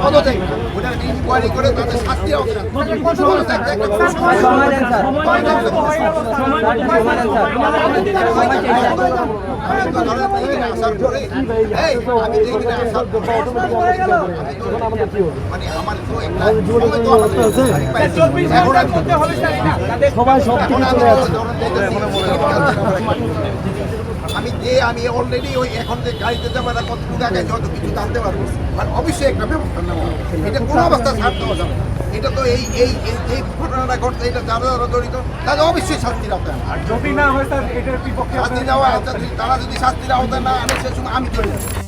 পদত্যাগ ওটা ইনকোয়ারি করে তাদের শাস্তি হবে মানে আমার সবাই সব থেকে চলে যাচ্ছে। আমি অলরেডি ওই এখন যে গাড়িতে যাবো না কতটুকু আগে যত কিছু জানতে পারবো আর অবশ্যই একটা ব্যবস্থা নেওয়া এটা কোনো অবস্থা ছাড় দেওয়া যাবে না। এটা তো এই এই এই ঘটনাটা ঘটছে এটা যারা যারা জড়িত তাদের অবশ্যই শাস্তির আওতায় যদি না হয় স্যার এটার বিপক্ষে শাস্তি দেওয়া তারা যদি শাস্তির আওতায় না আনে সে সময় আমি চলে যাবো।